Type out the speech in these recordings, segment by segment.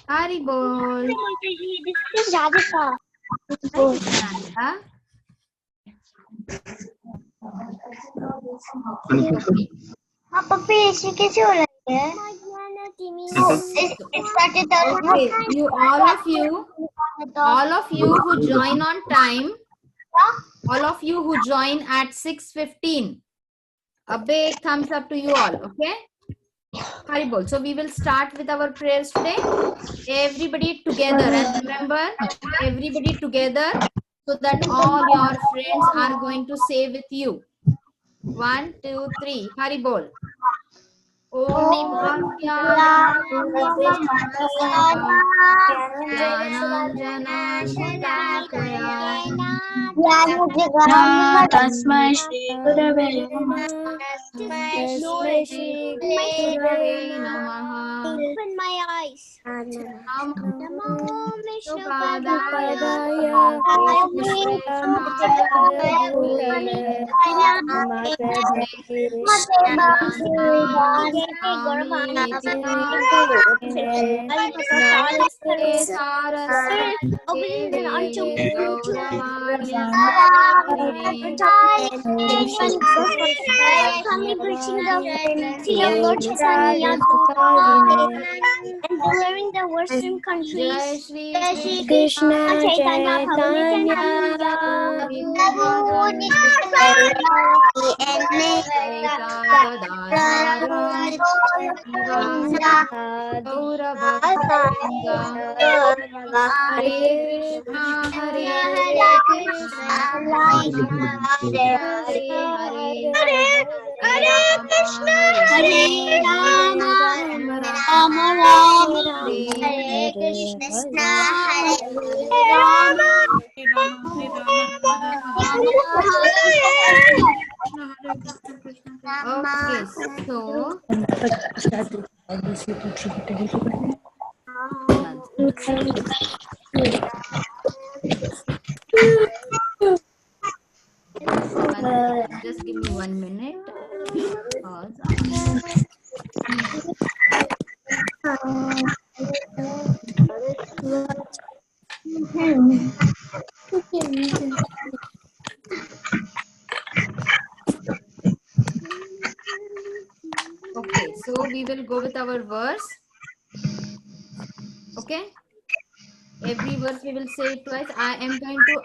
Haribol. This is Radhika. Huh? Papi, ऐसे कैसे हो रहा है? It started Okay, you all of you who join on time, all of you who join at 6:15, a big thumbs up to you all. Okay, Haribol. So we will start with our prayers today. Everybody together, and remember, everybody together, so that all your friends are going to say with you. 1, 2, 3. Haribol. Om तस्मै श्री गुरवे Open my eyes. Namo Vishnupadaya. And delivering the Western countries. Jai Shri Krishna Chaitanya Hare Krishna, Hare Rama, Rama Rama, Hare Krishna, Hare Rama, Okay, so just give me 1 minute. Pause. Okay, so we will go with our verse. Okay, every verse we will say it twice. I am going to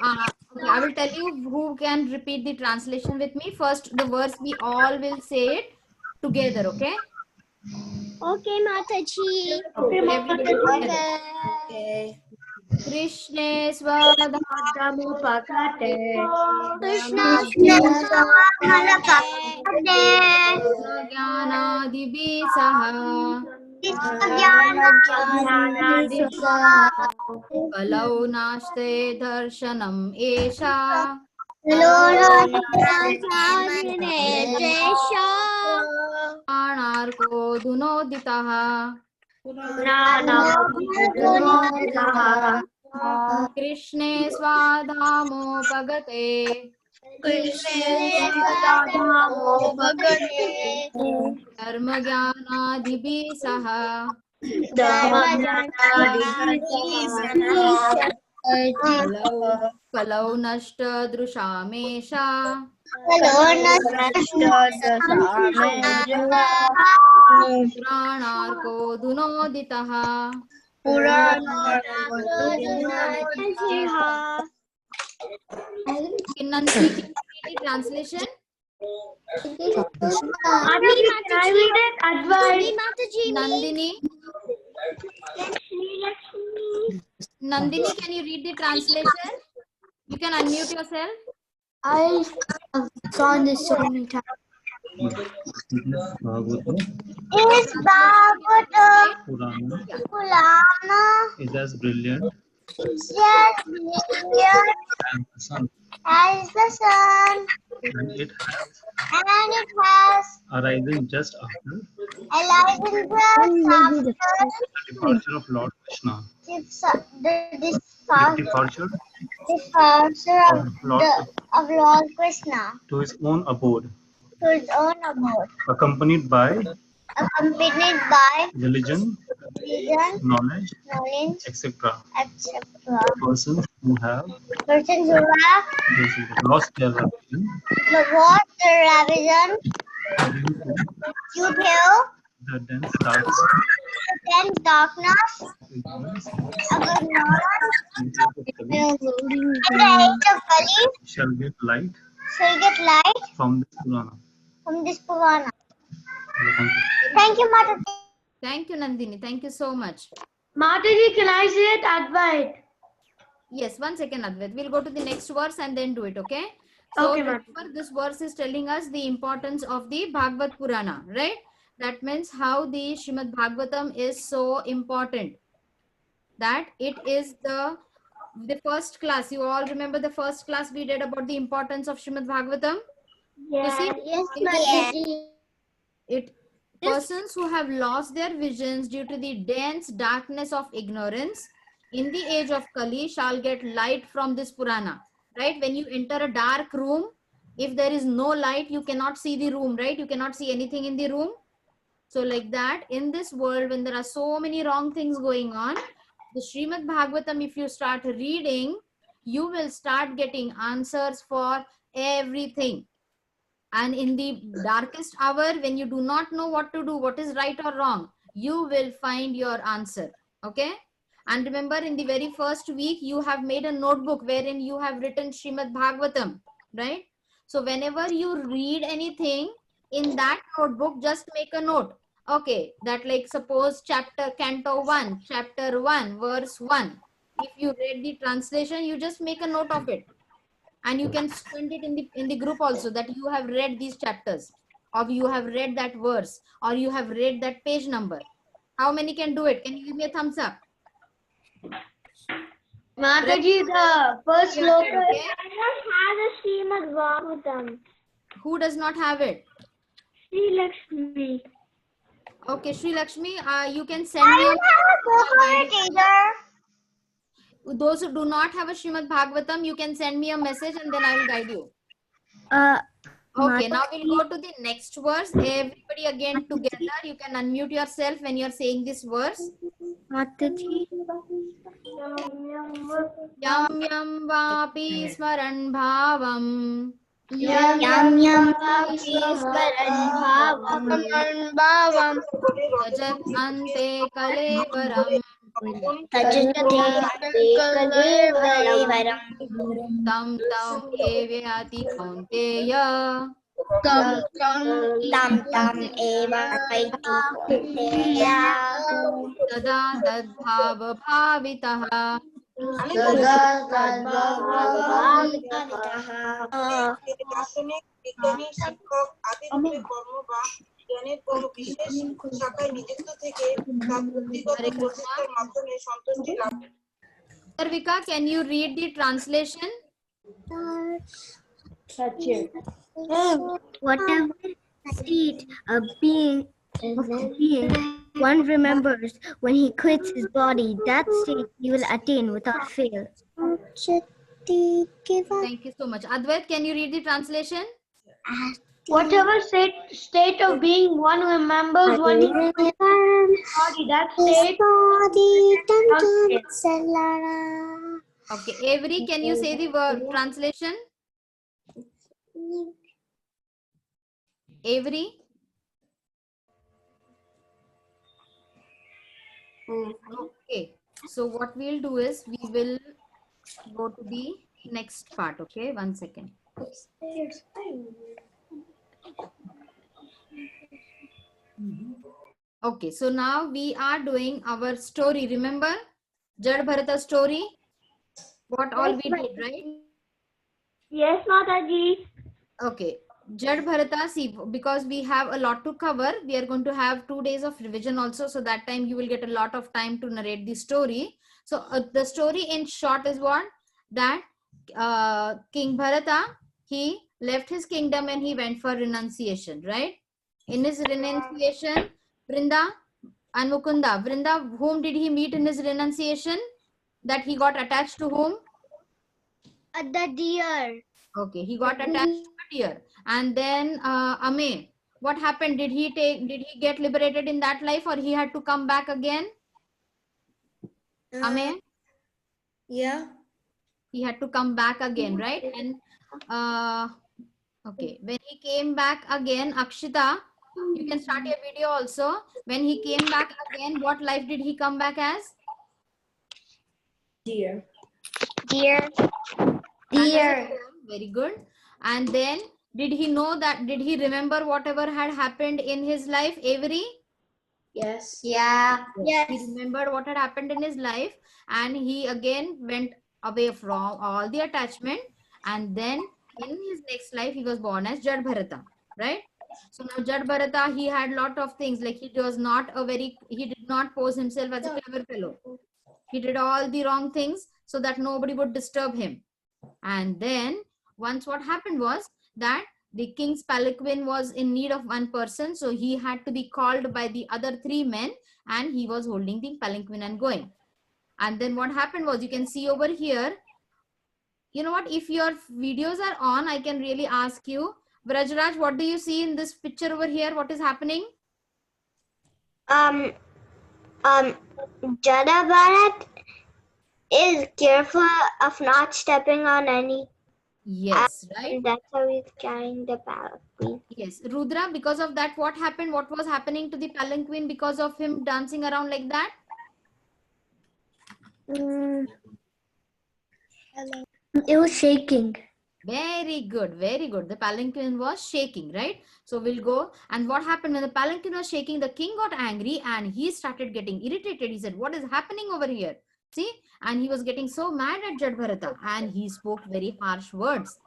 okay, I will tell you who can repeat the translation with me. First the verse we all will say it together. Okay, Okay, Mataji. everybody together. Krishna Swadhamupakate Krishna Swadhamupakate Jnanadibi Saha Kalau Naste Darshanam Esha Anarko Dunoditaha Krishne Swadhamupagate Dharma Jnanadibi Saha Kalau Nashta Drushamesha Pranarko Dunoditaha. Nandini, can you read the translation? Nandini. Nandini, can you read the translation? You can unmute yourself. I have drawn this so many times. Is Bhagavatam Purana is as brilliant as brilliant as the sun, and it has arisen just after arisen just after the departure of Lord Krishna. the Departure departure of Lord Krishna to his own abode, to his own abode, accompanied by accompanied by religion, religion, knowledge, knowledge, etc. etc. Persons who have Persons who have lost their religion lost their religion due to due to the dense darkness, dense darkness ignorance, of ignorance in the age of Kali, in the age of Kali shall get light shall get light from this Purana. from this Purana. Hello, thank you. Thank you, Mataji. Thank you, Nandini. Thank you so much. Mataji, can I say it? Advait. Yes, one second, Advait. We'll go to the next verse and then do it, okay? So Okay, remember, this verse is telling us the importance of the Bhagavad Purana, right? That means how the Srimad Bhagavatam is so important. That it is the first class. You all remember the first class we did about the importance of Srimad Bhagavatam? You see, Yes, it, Mataji. it persons who have lost their visions due to the dense darkness of ignorance in the age of Kali shall get light from this Purana. Right? When you enter a dark room, if there is no light, you cannot see the room, right? You cannot see anything in the room. So like that, in this world, when there are so many wrong things going on, the Srimad Bhagavatam, if you start reading, you will start getting answers for everything. And in the darkest hour, when you do not know what to do, what is right or wrong, you will find your answer. Okay? And remember, in the very first week, you have made a notebook wherein you have written Srimad Bhagavatam, right? So whenever you read anything in that notebook, just make a note. Okay, that like suppose chapter canto 1, chapter 1, verse 1. If you read the translation, you just make a note of it. And you can send it in the group also that you have read these chapters, or you have read that verse, or you have read that page number. How many can do it? Can you give me a thumbs up? Mataji, the first Your sloka. turn, okay? I don't have a Srimad Bhagavatam. Who does not have it? Sri Lakshmi. Okay, Sri Lakshmi, you can send me I don't have a book for it either. those who do not have a Srimad Bhagavatam, you can send me a message and then I will guide you. Okay, now we'll go to the next verse. Everybody again together. You can unmute yourself when you're saying this verse. Mataji. Yam yam vapi smaran bhavam. Yam yam vapi smaran bhavam Tajat ante kalevaram. tajate kalevaram Tam tam evyati kaunteya. tam tam eva vaiti kunteya Tada tadbhava bhavitaha. দার্শনিক, বিজ্ঞানী, শিক্ষক, আদিকবি, কর্ম বা জ্ঞানের কোনো বিশেষ শাখায় নিযুক্ত থেকে তার বুদ্ধিগত বৈশিষ্ট্যের মাধ্যমে সন্তুষ্টি লাভ Sarvika, can you read the translation? Whatever state of being one remembers when he quits his body, that state he will attain without fail. Thank you so much. Advait, can you read the translation? Whatever state of being one remembers when he body, that state. Okay, Avery, can you say the word translation? Avery? Okay, so what we'll do is we will go to the next part. Okay, one second. Okay, so now we are doing our story. Remember Jad Bharata story? What all we did, right? Yes, Mataji. Okay, Jad Bharata, see, because we have a lot to cover, we are going to have 2 days of revision also. So that time you will get a lot of time to narrate the story. So the story in short is what? That King Bharata, he left his kingdom and he went for renunciation, right? In his renunciation, Vrinda and Mukunda. Vrinda, whom did he meet in his renunciation? That he got attached to whom? The deer. Okay, he got attached to a deer. And then Ame, What happened? Did he get liberated in that life, or he had to come back again? Ame? Yeah. He had to come back again, right? And okay, when he came back again, Akshita, you can start your video also. When he came back again, what life did he come back as? Dear. Dear. And as a deer. Very good. And then did he know that, did he remember whatever had happened in his life, Avery? Yes. Yeah. He remembered what had happened in his life, and he again went away from all the attachment, and then in his next life he was born as Jad Bharata, right? So now Jad Bharata, he had lot of things, like he did not pose himself as a clever fellow. He did all the wrong things so that nobody would disturb him. And then once what happened was that the king's palanquin was in need of one person, so he had to be called by the other three men, and he was holding the palanquin and going. And then what happened was, you can see over here, you know what, if your videos are on, I can really ask you, Vrajraj, what do you see in this picture over here? What is happening? Jada Bharat is careful of not stepping on any. Yes, right? That's how he's carrying the palanquin. Yes, Rudra, because of that, what happened? What was happening to the palanquin because of him dancing around like that? It was shaking. Very good, very good. The palanquin was shaking, right? So we'll go. And what happened when the palanquin was shaking? The king got angry and he started getting irritated. He said, "What is happening over here?" See? And he was getting so mad at Jadbharata, and he spoke very harsh words.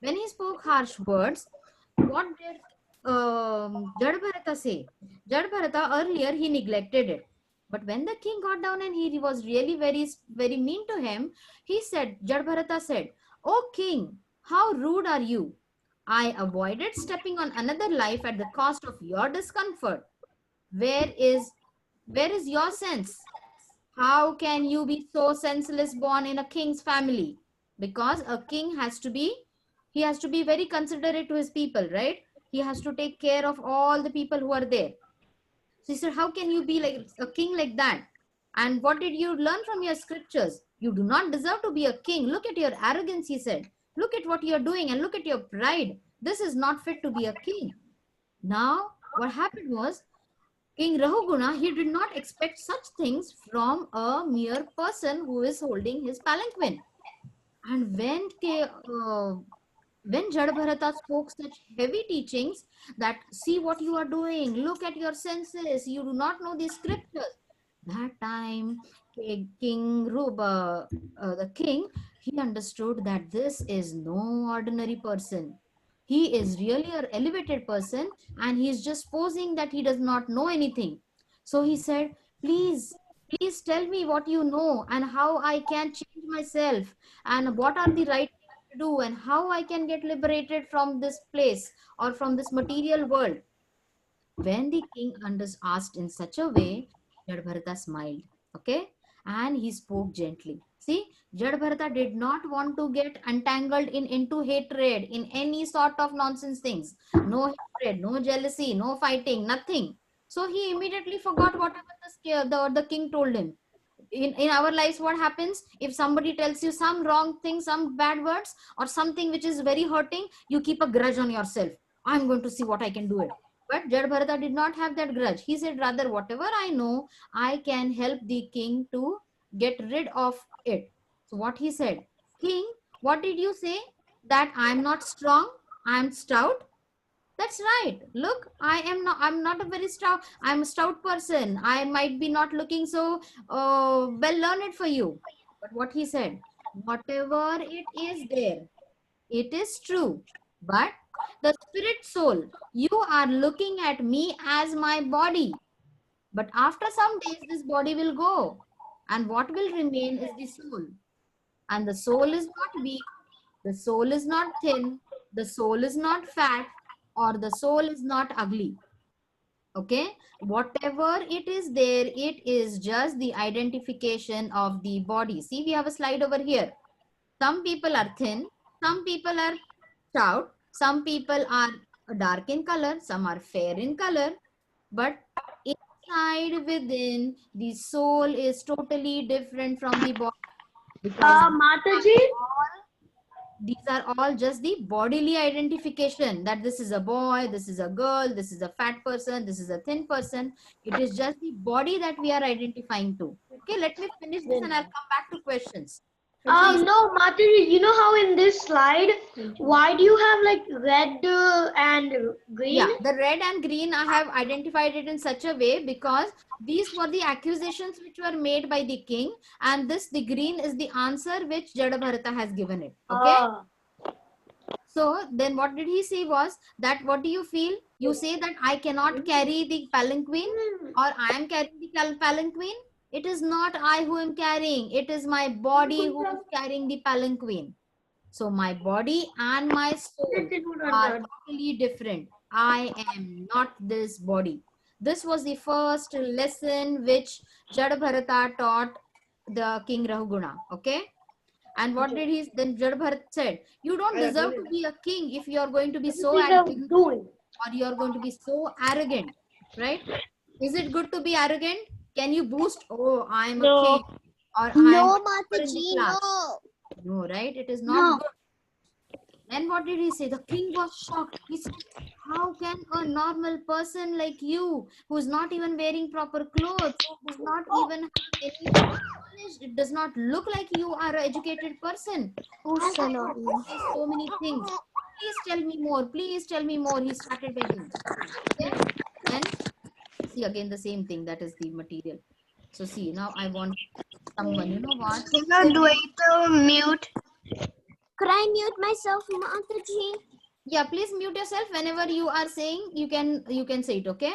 When he spoke harsh words, what did Jadbharata say? Jadbharata earlier he neglected it. But when the king got down and he was really very, very mean to him, he said, Jadbharata said, "Oh king, how rude are you? I avoided stepping on another life at the cost of your discomfort. Where is your sense? How can you be so senseless born in a king's family?" Because a king has to be, he has to be very considerate to his people, right? He has to take care of all the people who are there. So he said, how can you be like a king like that? And what did you learn from your scriptures? You do not deserve to be a king. Look at your arrogance, he said. Look at what you are doing and look at your pride. This is not fit to be a king. Now, what happened was, King Rahuguna, he did not expect such things from a mere person who is holding his palanquin. And when Jadbharata spoke such heavy teachings that, see what you are doing, look at your senses, you do not know the scriptures. That time, the king, he understood that this is no ordinary person. He is really an elevated person, and he is just posing that he does not know anything. So he said, please tell me what you know and how I can change myself, and what are the right things to do, and how I can get liberated from this place or from this material world. When the king asked in such a way, Jadbharata smiled, okay, and he spoke gently. See, Jadbharata did not want to get entangled into hatred, in any sort of nonsense things. No hatred, no jealousy, no fighting, nothing. So he immediately forgot whatever the king told him. In our lives, what happens if somebody tells you some wrong thing, some bad words, or something which is very hurting? You keep a grudge on yourself. I'm going to see what I can do it. But Jadbharata did not have that grudge. He said, rather, whatever I know, I can help the king to get rid of it. So what he said, king, what did you say? That I'm not strong, I'm stout? That's right. Look, I'm not a very stout, I'm a stout person. I might be not looking so well learned for you. But what he said, whatever it is there, it is true. But the spirit soul, you are looking at me as my body. But after some days, this body will go. And what will remain is the soul. And the soul is not weak, the soul is not thin, the soul is not fat, or the soul is not ugly. Okay, whatever it is there, it is just the identification of the body. See, we have a slide over here. Some people are thin, some people are stout, some people are dark in color, some are fair in color, but inside within, the soul is totally different from the body, because Mataji, these are all just the bodily identification, that this is a boy, this is a girl, this is a fat person, this is a thin person. It is just the body that we are identifying to. Okay, let me finish this and I'll come back to questions. Please. no, Mataji, you know how in this slide, why do you have like red and green? Yeah, the red and green, I have identified it in such a way because these were the accusations which were made by the king, and the green is the answer which Jadabharata has given it. Okay. So then what did he say was that, what do you feel? You say that I cannot carry the palanquin, or I am carrying the palanquin. It is not I who am carrying. It is my body who is carrying the palanquin. So my body and my soul are totally different. I am not this body. This was the first lesson which Jadabharata taught the King Rahuguna. Okay. And what did he then? Jadabharat said, you don't deserve to be a king if you are going to be so arrogant, or you are going to be so arrogant, right? Is it good to be arrogant? Can you boast, oh, I am a king, or I am in the class? No, right? It is not good. Then what did he say? The king was shocked. He said, how can a normal person like you, who is not even wearing proper clothes, who does not even have any knowledge, it does not look like you are an educated person, who say so many things. Please tell me more. Please tell me more. He started begging. Okay? Then see again the same thing. That is the material. So see, now I want someone, you know what? Mute. Could I mute myself, Mataji? Yeah, please mute yourself. Whenever you are saying, you can say it, okay?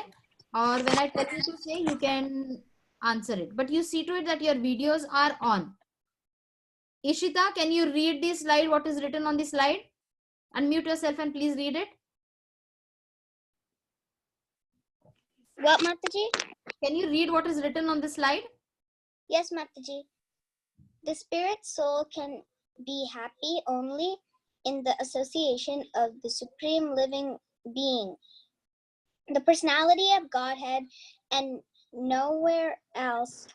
Or when I tell you to say, you can answer it. But you see to it that your videos are on. Ishita, can you read this slide? What is written on the slide? Unmute yourself and please read it. What, Mataji? Can you read what is written on the slide? Yes, Mataji. The spirit soul can be happy only in the association of the supreme living being, the personality of Godhead, and nowhere else.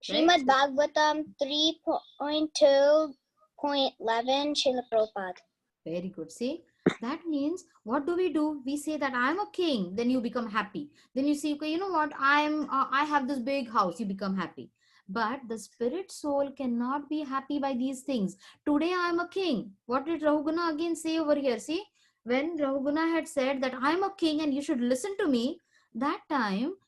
Srimad Bhagavatam 3.2.11 Srila Prabhupada. Very good. See, that means what do? We say that I am a king, then you become happy. Then you say, okay, you know what? I have this big house, you become happy. But the spirit soul cannot be happy by these things. Today I am a king. What did Rahuguna again say over here? See, when Rahuguna had said that I am a king and you should listen to me, that time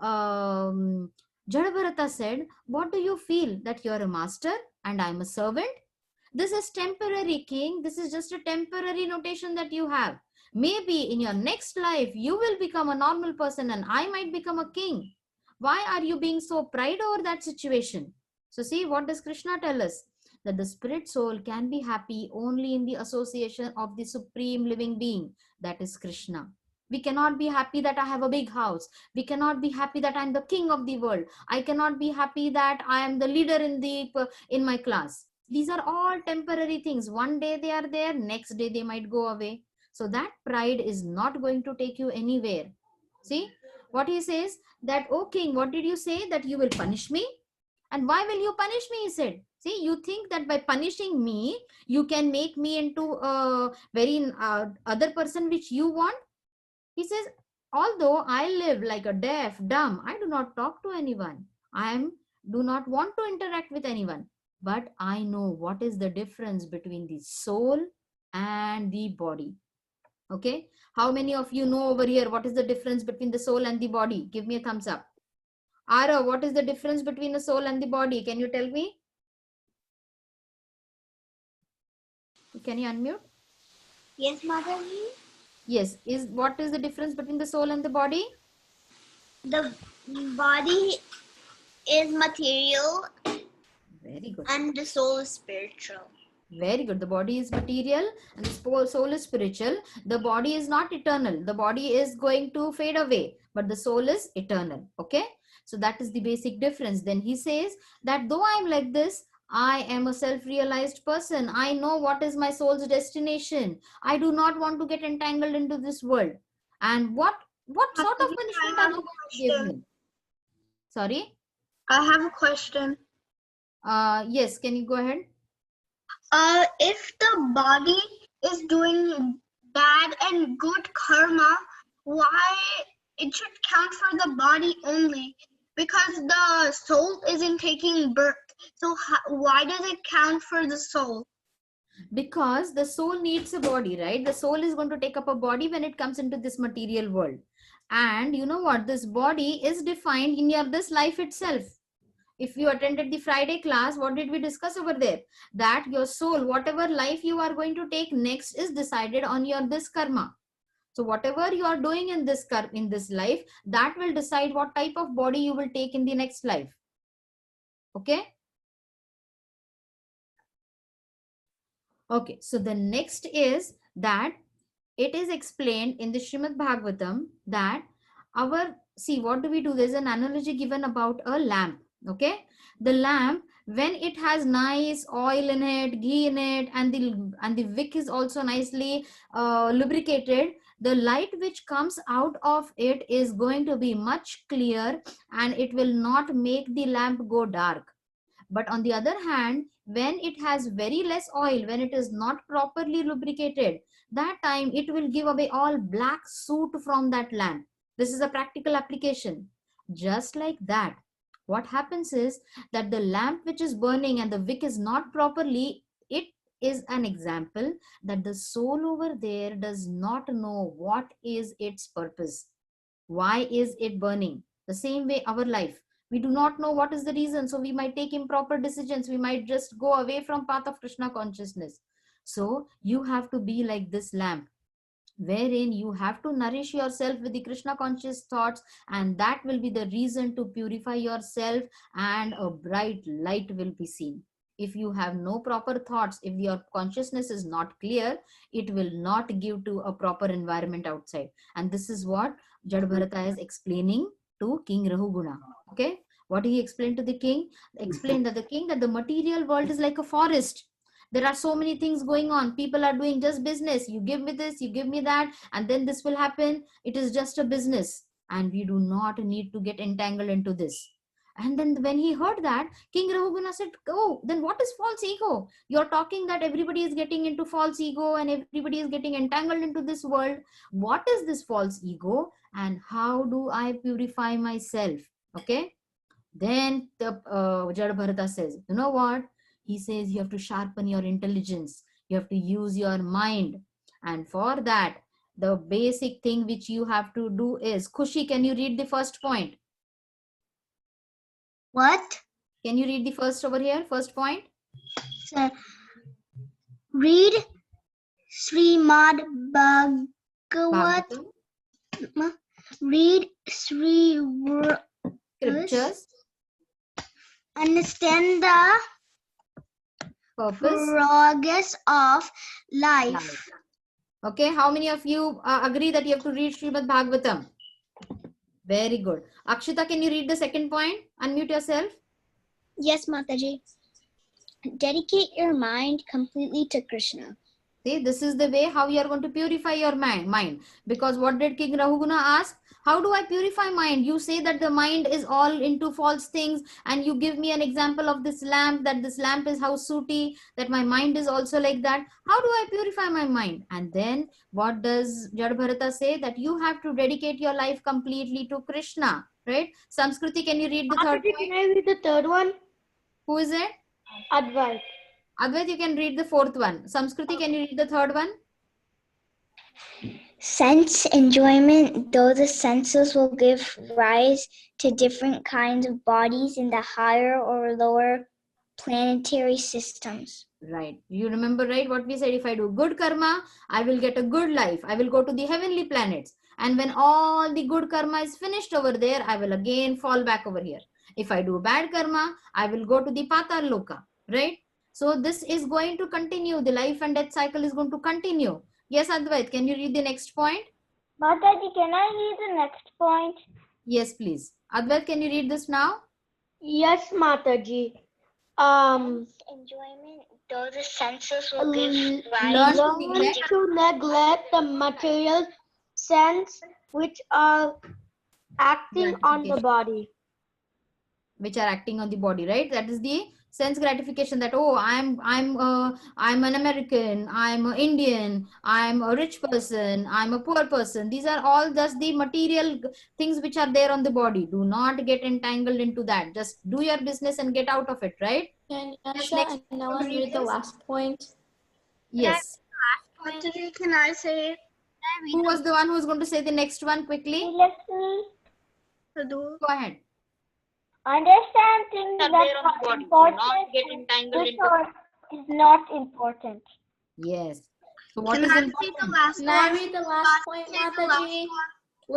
Jadabharata said, what do you feel? That you are a master and I am a servant? This is temporary, king. This is just a temporary notation that you have. Maybe in your next life, you will become a normal person and I might become a king. Why are you being so proud over that situation? So see, what does Krishna tell us? That the spirit soul can be happy only in the association of the supreme living being. That is Krishna. We cannot be happy that I have a big house. We cannot be happy that I'm the king of the world. I cannot be happy that I am the leader in my class. These are all temporary things. One day they are there, next day they might go away. So that pride is not going to take you anywhere. See what he says, that, oh king, what did you say? That you will punish me? And why will you punish me? He said, see, you think that by punishing me, you can make me into a very other person which you want? He says, although I live like a deaf, dumb, I do not talk to anyone. Do not want to interact with anyone. But I know what is the difference between the soul and the body. Okay. How many of you know over here what is the difference between the soul and the body? Give me a thumbs up. Ara, what is the difference between the soul and the body? Can you tell me? Can you unmute? Yes, Mataji. Yes. What is the difference between the soul and the body? The body is material. Very good. And the soul is spiritual. Very good. The body is material and the soul is spiritual. The body is not eternal. The body is going to fade away, but the soul is eternal. Okay. So that is the basic difference. Then he says that though I am like this, I am a self-realized person. I know what is my soul's destination. I do not want to get entangled into this world. And what sort of punishment are you going to give me? Sorry? I have a question. Yes, can you go ahead? If the body is doing bad and good karma, why it should count for the body only? Because the soul isn't taking birth. So why does it count for the soul? Because the soul needs a body, right? The soul is going to take up a body when it comes into this material world. And you know what? This body is defined in your this life itself. If you attended the Friday class, what did we discuss over there? That your soul, whatever life you are going to take next, is decided on your this karma. So whatever you are doing in this life, that will decide what type of body you will take in the next life. Okay. Okay. So the next is that it is explained in the Srimad Bhagavatam that see, what do we do? There's an analogy given about a lamp. Okay. The lamp, when it has nice oil in it, ghee in it, and the wick is also nicely lubricated, the light which comes out of it is going to be much clear, and it will not make the lamp go dark. But on the other hand, when it has very less oil, when it is not properly lubricated, that time it will give away all black soot from that lamp. This is a practical application. Just like that, what happens is that the lamp which is burning and the wick is not properly, it is an example that the soul over there does not know what is its purpose. Why is it burning? The same way our life, we do not know what is the reason, so we might take improper decisions. We might just go away from path of Krishna consciousness. So you have to be like this lamp, wherein you have to nourish yourself with the Krishna conscious thoughts, and that will be the reason to purify yourself, and a bright light will be seen. If you have no proper thoughts, if your consciousness is not clear, it will not give to a proper environment outside. And this is what Jad Bharata is explaining to King Rahuguna. Okay, what he explained to the king? Explained that the king, that the material world is like a forest. There are so many things going on. People are doing just business. You give me this, you give me that, and then this will happen. It is just a business, and we do not need to get entangled into this. And then when he heard that, King Rahuguna said, oh, then what is false ego? You're talking that everybody is getting into false ego and everybody is getting entangled into this world. What is this false ego, and how do I purify myself? Okay. Then the Jad Bharata says, you know what? He says you have to sharpen your intelligence. You have to use your mind. And for that, the basic thing which you have to do is, Khushi, can you read the first point? What? Can you read the first over here? First point? So, read Srimad Bhagavat. Bhagavatam. Read Scriptures. Understand the Purpose. progress of life. Okay, how many of you agree that you have to read Srimad Bhagavatam? Very good. Akshita, can you read the second point? Unmute yourself. Yes, Mataji. Dedicate your mind completely to Krishna. See, this is the way how you are going to purify your mind. Because what did King Rahuguna ask? How do I purify mind? You say that the mind is all into false things, and you give me an example of this lamp, that this lamp is how sooty, that my mind is also like that. How do I purify my mind? And then what does Jad Bharata say? That you have to dedicate your life completely to Krishna, right? Samskriti, can you read the third point? Can I read the third one? Who is it? Advait. Advait, you can read the fourth one. Samskriti, can you read the third one? Sense enjoyment, though the senses will give rise to different kinds of bodies in the higher or lower planetary systems. Right. You remember, right, what we said? If I do good karma, I will get a good life. I will go to the heavenly planets. And when all the good karma is finished over there, I will again fall back over here. If I do bad karma, I will go to the Patal Loka. Right? So this is going to continue. The life and death cycle is going to continue. Yes, Advait, can you read the next point? Mataji, can I read the next point? Yes, please. Advait, can you read this now? Yes, Mataji. Enjoyment, though the senses will give Learn rise to neglect. to neglect the material sense which are acting on the Gratification. body. Which are acting on the body, right? That is the sense gratification, that oh, I'm an American, I'm an Indian, I'm a rich person, I'm a poor person. These are all just the material things which are there on the body. Do not get entangled into that. Just do your business and get out of it, right? Can Yes, Asha next and Nalan read the last point? yes. Mataji, can I say it? Who was the one who's going to say the next one quickly? Sadhu? Go ahead. Understand things that are important is not important. Yes. So what Can is I important? say the last Can I one? read the last point, Mataji?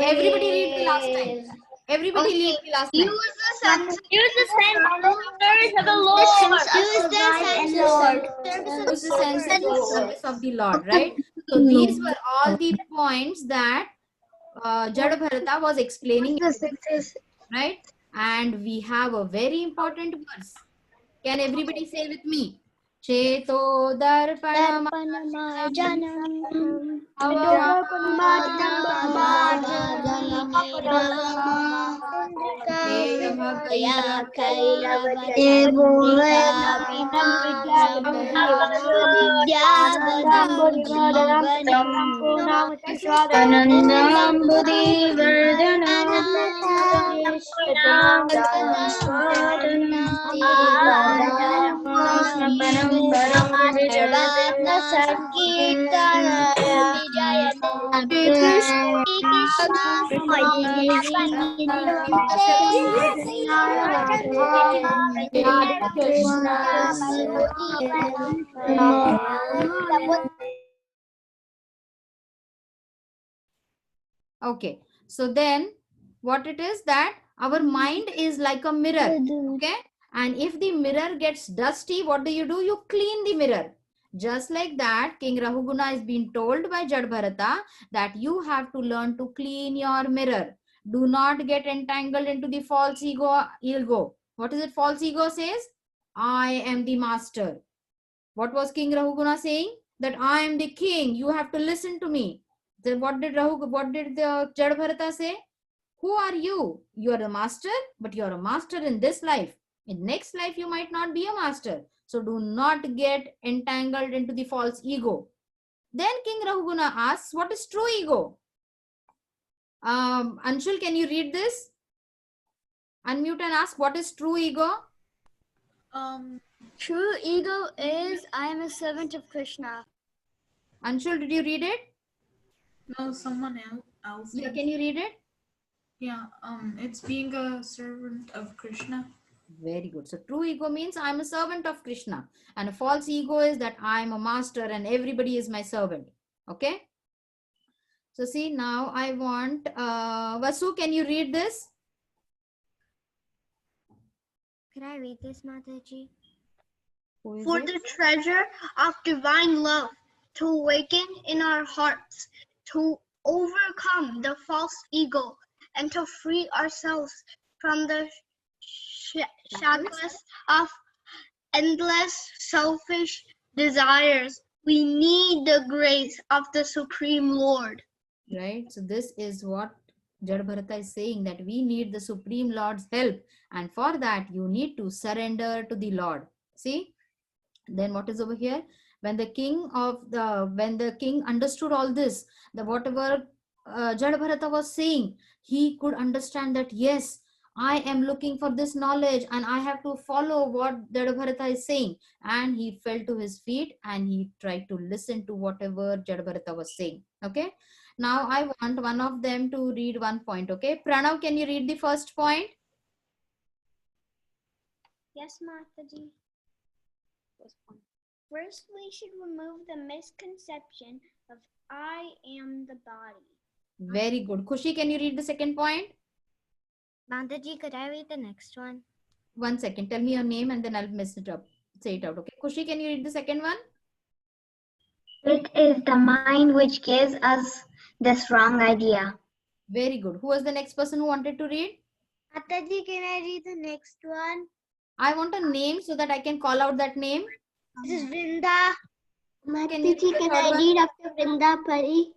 Everybody read the last time. Everybody read the last time. Use the senses. Use the sense and the service of the Lord. Use the sense Use the sense in the service of the Lord, right? So these were all the points that Jada Bharata was explaining, right? And we have a very important verse. Can everybody say with me? Cheto darpanam Okay, so then what it is that our mind is like a mirror, okay? And if the mirror gets dusty, what do? You clean the mirror. Just like that, King Rahuguna is being told by Jad Bharata that you have to learn to clean your mirror. Do not get entangled into the false ego. What is it? False ego says, I am the master. What was King Rahuguna saying? That I am the king. You have to listen to me. Then what did the Jad Bharata say? Who are you? You are a master, but you are a master in this life. In next life, you might not be a master. So do not get entangled into the false ego. Then King Rahuguna asks, what is true ego? Anshul, can you read this? Unmute and ask, what is true ego? True ego is I am a servant of Krishna. Anshul, did you read it? No, someone else. Yeah, can you read it? Yeah, it's being a servant of Krishna. Very good. So true ego means I'm a servant of Krishna. And a false ego is that I'm a master and everybody is my servant. Okay. So see, now I want, Vasu, can you read this? Could I read this, Mataji? For the treasure of divine love to awaken in our hearts, to overcome the false ego, and to free ourselves from the shackles of endless selfish desires. We need the grace of the Supreme Lord. Right. So this is what Jad Bharata is saying, that we need the Supreme Lord's help. And for that, you need to surrender to the Lord. See? Then what is over here? When the king understood all this, the whatever Jad Bharata was saying, he could understand that yes, I am looking for this knowledge and I have to follow what Jad Bharata is saying. And he fell to his feet and he tried to listen to whatever Jad Bharata was saying. Okay. Now I want one of them to read one point. Okay. Pranav, can you read the first point? Yes, Mataji. First, we should remove the misconception of I am the body. Very good. Khushi, can you read the second point? Mataji, could I read the next one? 1 second. Tell me your name and then I'll mess it up. Say it out. Okay. Khushi, can you read the second one? It is the mind which gives us this wrong idea. Very good. Who was the next person who wanted to read? Mataji, can I read the next one? I want a name so that I can call out that name. This is Vrinda. Can you read the Can third I one? read after Vrinda Pari?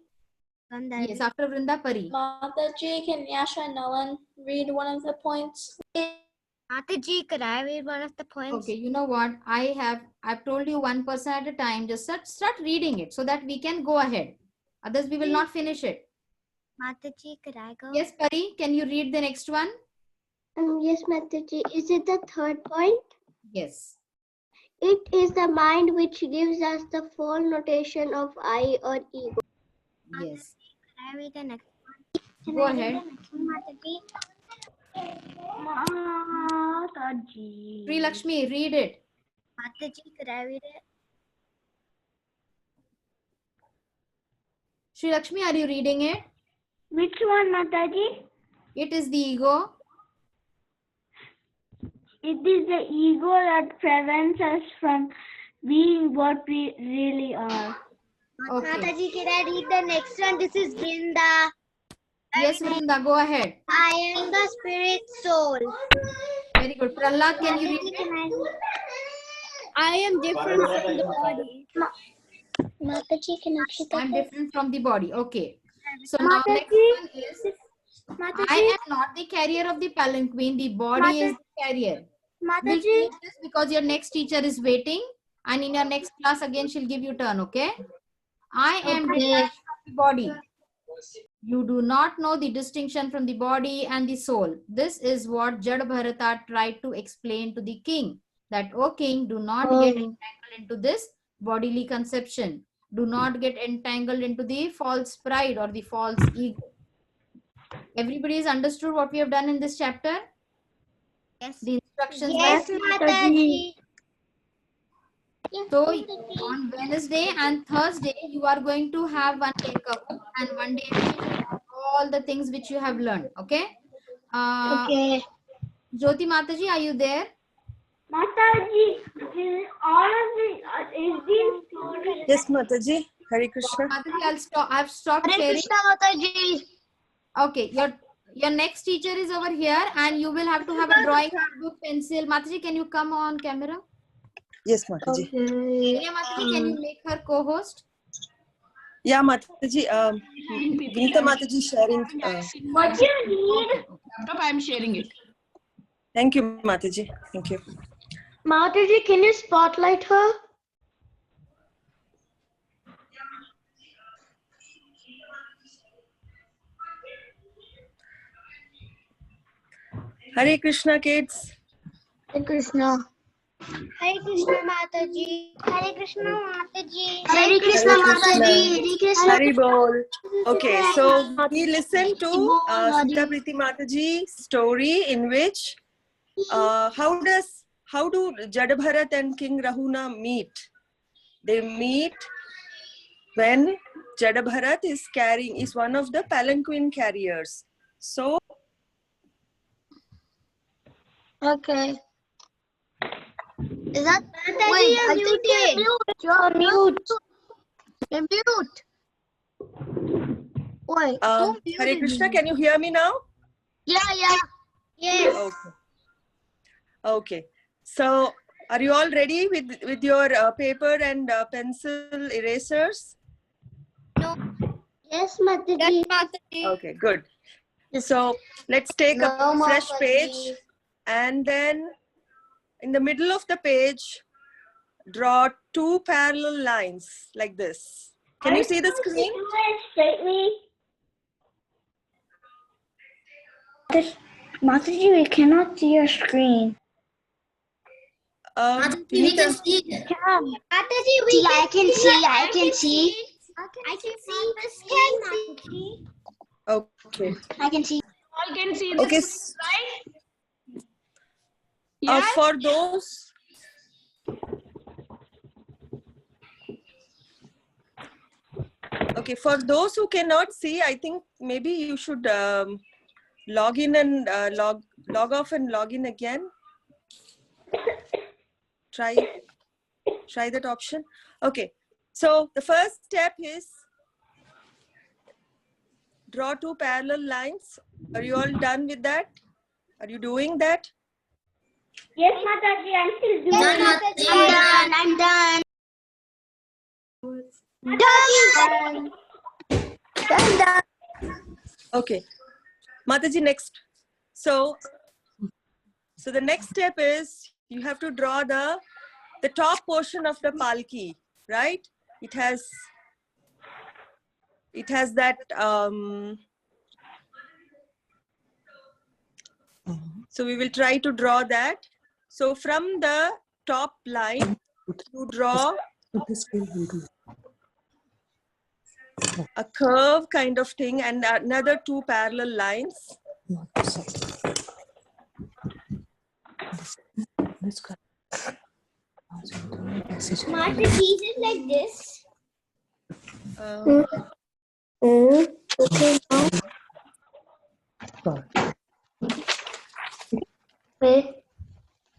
Yes, after Vrinda Pari. Mataji, can Yasha and Nalan read one of the points? Mataji, could I read one of the points? Okay, you know what? I've told you one person at a time. Just start reading it so that we can go ahead. Others, we will not finish it. Mataji, could I go? Yes, Pari, can you read the next one? Yes, Mataji. Is it the third point? Yes. It is the mind which gives us the full notation of I or ego. Yes. Could I read the next one? Go ahead. Mataji? Mataji. Sri Lakshmi, read it. Mataji, could I read it? Sri Lakshmi, are you reading it? Which one, Mataji? It is the ego. It is the ego that prevents us from being what we really are. Okay. Mataji, can I read the next one? This is Vrinda. Yes, Vrinda, go ahead. I am the spirit soul. Very good. Prahlad, can you read it? I am different from the body. Mataji, can I read I'm different from the body. Okay. So now next one is, I am not the carrier of the palanquin. The body is the carrier. We'll take this because your next teacher is waiting, and in your next class again she'll give you turn. Okay. I am detached from the body. You do not know the distinction from the body and the soul. This is what Jad Bharata tried to explain to the king. That, O king, do not get entangled into this bodily conception. Do not get entangled into the false pride or the false ego. Everybody has understood what we have done in this chapter? Yes. The instructions. Yes, Mataji. So on Wednesday and Thursday, you are going to have one day cover and one day all the things which you have learned. Okay. Okay. Jyoti Mataji, are you there? Mataji, all of the is these stories. Yes, Mataji. Hare Krishna. Mataji, I'll stop. I've stopped Hare sharing. Krishna, Mataji. Okay, your next teacher is over here, and you will have to have a drawing book, pencil. Mataji, can you come on camera? Yes, Mataji. Yeah, Mataji, can you make her co-host? Yeah, Mataji. Vinita Mataji sharing. What you need? I am sharing it. Thank you, Mataji. Thank you. Mataji, can you spotlight her? Hare Krishna, kids. Hare Krishna. Hare Krishna, Mataji. Hare Krishna, Mataji. Hare Krishna, Mataji. Hare Krishna. Hari Bol. Okay, so we listened to Sitapriti Mataji story in which how do Jadabharat and King Rahuna meet? They meet when Jadabharat is one of the palanquin carriers. So Okay. Is that Mataji? I think you're mute. You're mute. Wait. Hare Krishna, can you hear me now? Yeah. Yes. Okay. Okay. So, are you all ready with your paper and pencil erasers? Yes, Mataji. Okay, good. So, let's take a fresh page, and then in the middle of the page, draw two parallel lines like this. Can you see the screen? Mataji, we cannot see your screen. We can see it. Mataji, I can see. I can see the screen. Okay. I can see. All can see Okay. this, right? For those. Okay, for those who cannot see, I think maybe you should log in and log off and log in again. Try that option. Okay, so the first step is draw two parallel lines. Are you all done with that? Are you doing that? Yes, Mataji, I'm still doing Yes, it. Mataji, I'm done. Done. Okay. Mataji, next. So the next step is you have to draw the top portion of the palki, right? It has that so we will try to draw that. So from the top line, you draw a curve kind of thing and another 2 parallel lines. Martha, Jesus like this. Okay.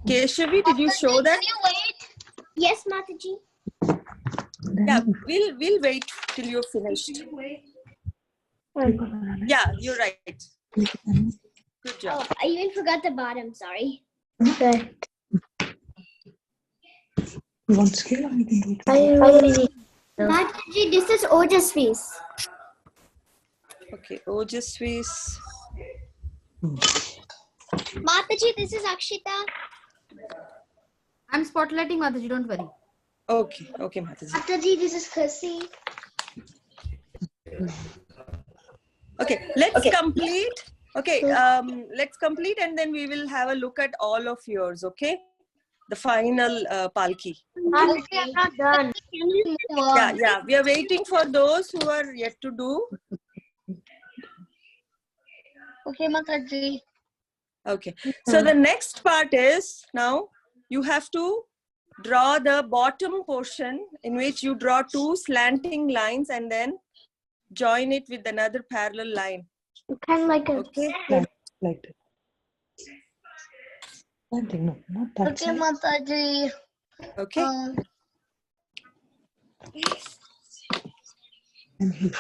Keshavi, did you show that? Can you wait? Yes, Mataji. Yeah, we'll wait till you're finished. Yeah, you're right. Good job. Oh, I even forgot the bottom. Sorry. Okay. You want scale or you can do it? Mataji, this is Ojasvi's. Okay, Ojasvi's. Mataji, this is Akshita. I'm spotlighting Mataji, don't worry. Okay, Mataji. Mataji, this is Khasi. Okay, let's complete. Okay, let's complete and then we will have a look at all of yours, okay? The final palki. Mataji, I'm not done. Yeah, we are waiting for those who are yet to do. Okay, Mataji. Okay, so the next part is now you have to draw the bottom portion in which you draw 2 slanting lines and then join it with another parallel line. Kind of like a. Okay. Like that. No, not that Okay, side. Mataji. Okay. And here.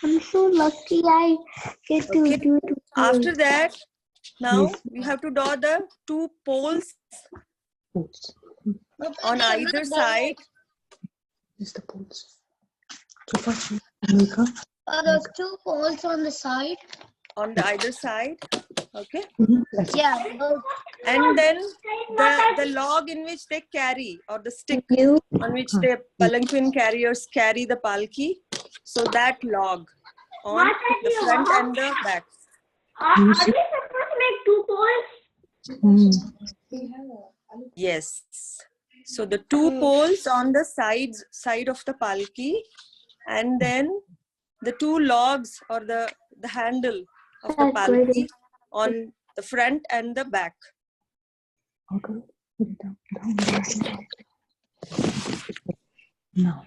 I'm so lucky I get to do it. After that, now you have to draw the 2 poles on either side. This is the poles. So first you make up. There's 2 poles on the side. On the either side. Okay. Yeah. And then the log in which they carry, or the stick on which the palanquin carriers carry the palki. So that log on the front and the back. Are we supposed to make 2 poles? Yes. So the 2 poles on the side of the palki, and then the 2 logs or the handle of the palki on the front and the back. Okay. Put it down. Now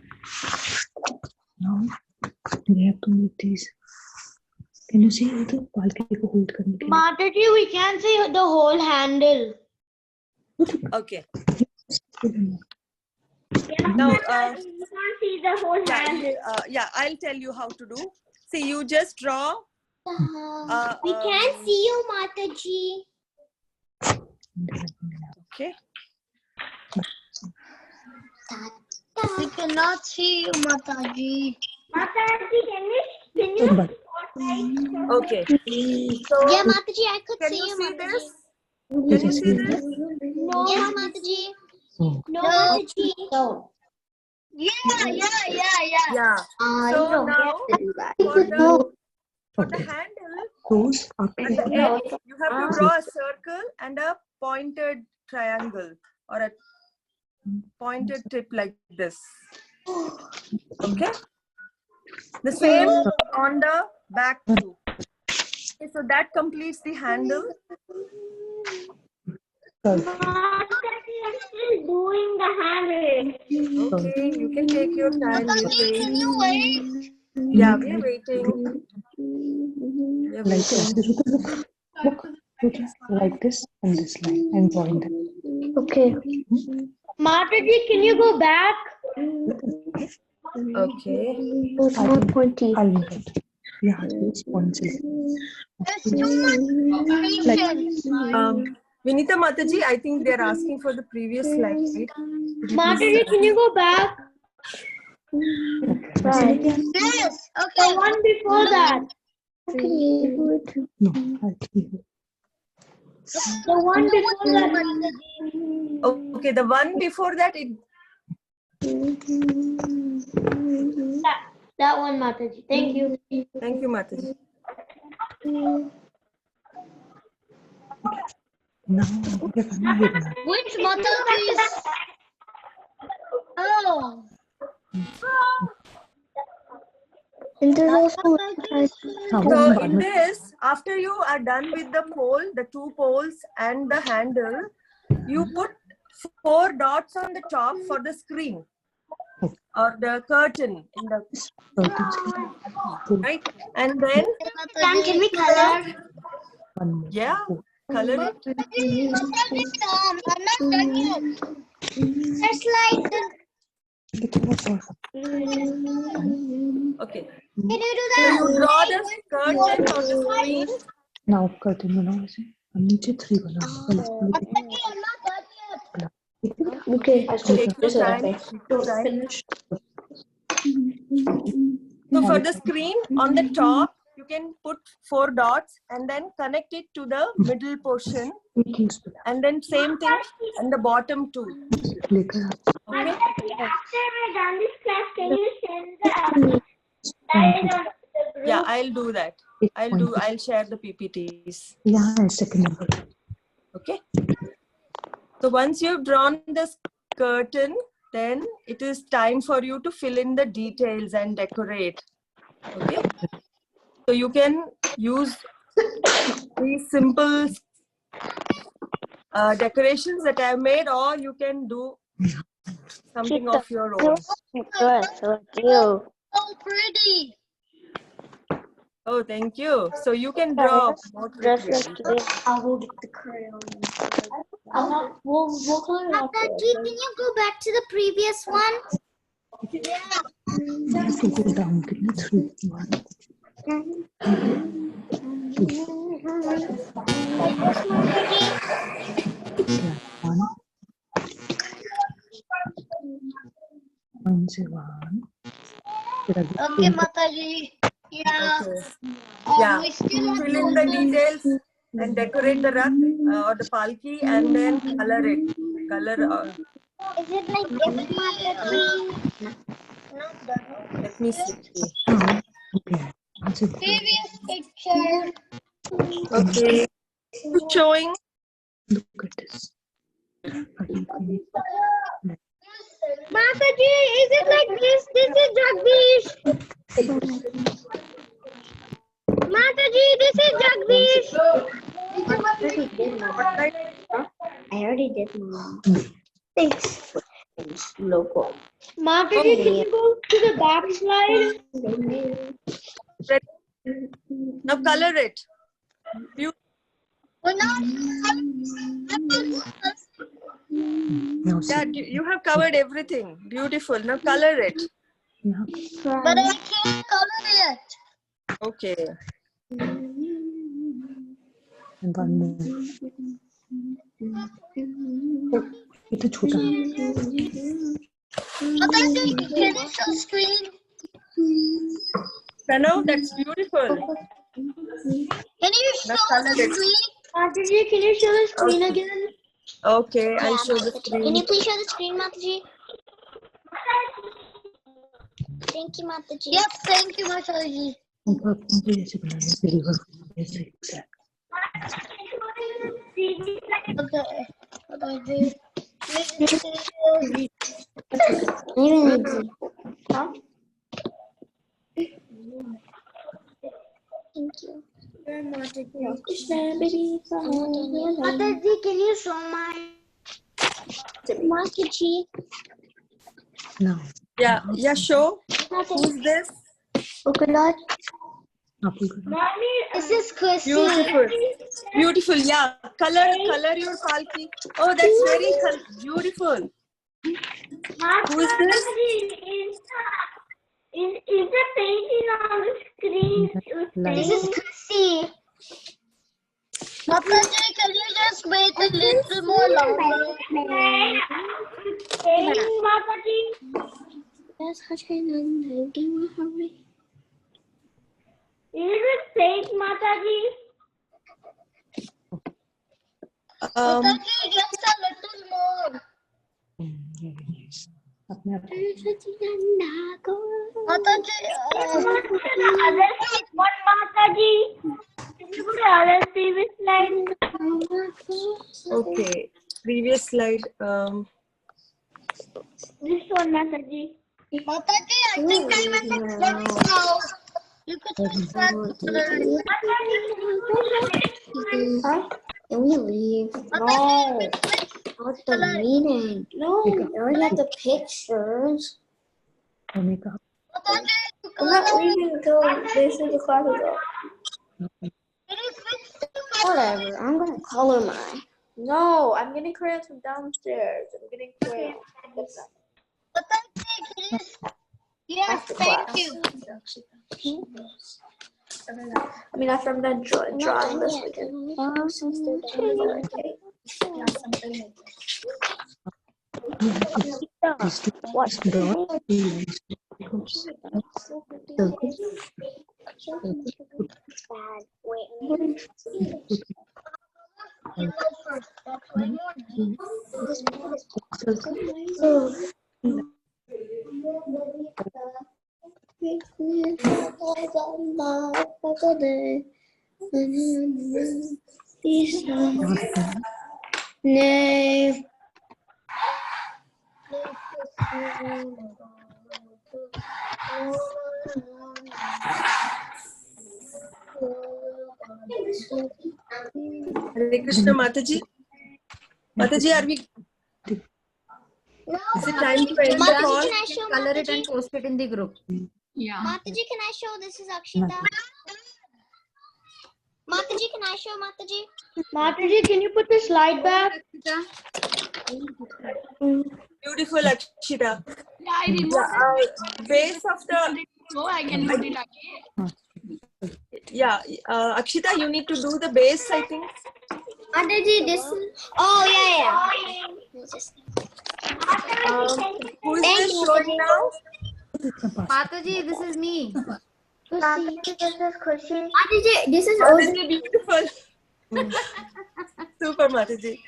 we have to make these. Can you see the palki ko hold karne ke liye? Mataji, we can't see the whole handle. Okay. Now, you can't see the whole handle. Yeah, I'll tell you how to do. See, you just draw. We can't see you, Mataji. Okay. We cannot see you, Mataji. Mataji, can you? Okay. So, Yeah, Mataji, I could can see you you, see Mataji. this? Can you see this? No, yes, Mataji. No, Mataji. No. Yeah. So now, for the handle, at the end, you have to draw a circle and a pointed triangle or a pointed tip like this. Okay. The same on the back too. Okay, so that completes the handle. Mataji, I'm still doing the handle. Okay, you can take your time. Mataji, can you wait? Yeah, we're waiting. We're Like waiting. look, like this and this line and join them. Okay. Mataji, can you go back? Okay. It's more pointy. I'll make it. Yeah, it's one second. There's too much patience. Vinita Mataji, I think they're asking for the previous slide. Could you please, Mataji, can you go back? Yes. Okay. The one before that. No, I'll leave it. The one before that. Okay, the one before that, That one, Mataji. Thank you. Thank you, Mataji. No, मुझे करना ही है। Which Mataji is? Oh. And there's also So in this, after you are done with the pole, the 2 poles and the handle, you put 4 dots on the top for the screen or the curtain in the right, and then Can we color? yeah, color it. I'm not done yet. It's like the. Okay. Can you do So that? you draw the curtain on the screen. Now curtain बनाओ ऐसे। हम नीचे 3 बनाओ। I'm not done yet. Okay. Take your time. Take your time. So for the screen on the top, you can put 4 dots and then connect it to the middle portion, and then same thing and the bottom too. Okay. After we're done this class, can you send the slide on the group? Yeah, I'll do that. I'll share the PPTs. Yeah, second number. Okay. So once you've drawn the curtain, then it is time for you to fill in the details and decorate. Okay. So you can use these simple decorations that I have made, or you can do something of your own. So pretty. Oh, thank you. So you can draw more quickly. I will get the crayon. We'll color off. Mataji, can you go back to the previous one? You have to go down. Can you 3, 1. Yeah, 1. 1 से 1. Okay, Mataji. Yeah. Okay. Yeah. We still have Fill in the details and decorate the rug or the palki, and then color it. Color. Is it like this, Mataji? Not done. Let me see. Okay. Previous picture. Okay. Showing. Look at this. Mataji, is it like this? This is Jagdish. Mataji, this is Jagdish. I already did mine. Thanks. Local. Mataji, can you go to the back slide? Now color it. You yeah, you have covered everything. Beautiful. Now color it. But I can't color it. Okay. And 1 more. It's a छोटा. Mataji, can you show screen? Pranav, that's beautiful. Can you show color the it. screen? Mataji, can you show the screen again? Okay, I'll show the screen. Can you please show the screen, Mataji? Thank you, Mataji. Yes, thank you, Mataji. मुझे ऐसे बनाना है silver ऐसे exact. Okay. Mataji. Thank you. Mataji, can you show my Mataji. No. Yeah, show. Who's this? This is Chrissy. Beautiful. Beautiful. Yeah. Color your palki. Oh, that's very beautiful. Who is this? Is the painting on the screen? This is Chrissy. Mataji, can you just wait a little more longer? Painting, Mataji. Yes, Hashim, can we hurry? Is it paint, Mataji? Mataji, just a little more. Mataji, Other one, Mataji. Can you put the other previous slide? Okay, previous slide. This one, Mataji. Mataji, I think I'm in the next now. You could just start. Huh? Can we leave? No. Not the meeting. No, we already have the pictures. I'm not leaving until they say the class is up. Whatever, I'm gonna color mine. No, I'm getting crayons from downstairs. I'm getting crayons. Yes, thank you. I mean, after I'm done drawing this weekend. What? No. Hare Krishna, Mataji. Mataji, are we? Is it time to end the Mataji, call? can I show Color it Mataji? and post it in the group. Yeah. Mataji, can I show? This is Akshita. Mataji, can I show Mataji? Mataji, can you put the slide back? Beautiful, Akshita. Yeah, I removed Base of the. so I can put it again. Yeah, Akshita, you need to do the base, I think. Mataji, this is... Oh, yeah. Who is this showing now? Mataji, this is me. Mataji, this is Mataji, beautiful. Super, Mataji.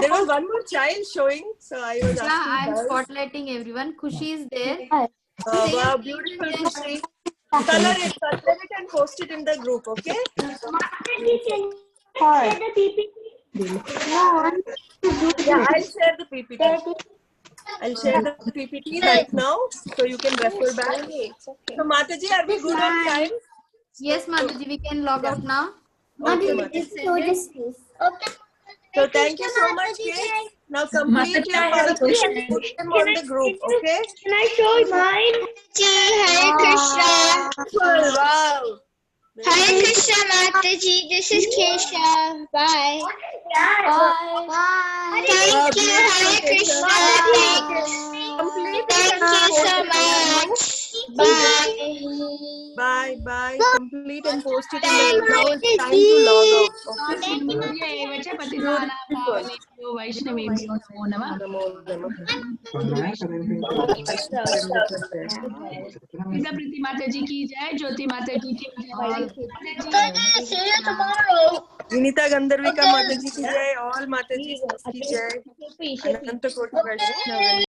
There was one more child showing, so I was Yeah, asking. I'm spotlighting everyone. Kushi is there. Wow, beautiful, Kushi. Color it and post it in the group, okay? Mataji, can you share the PPT? Yeah, I'll share the PPT. I'll share the PPT right now, so you can refer back. So, Mataji, are we good on time? Yes, Mataji, we can log out now. Okay, Mataji. So, thank you so much, kids. Now, complete your parts and put them on the group, okay? Can I show mine? Hare Krishna. Wow. Hare Krishna, Mataji. This is Kesha. Bye. Bye. Thank you, Hare Krishna. Thank you so much. Bye. Bye. Complete and post it in the group. Now it's time to log out. Okay? Sitapriti Mataji ki jai, Jyoti Mataji ki jai. See you tomorrow. Vinita Gandharvika Mataji ki jai, all Mataji ki jai. Ananta Koti Vaishnava.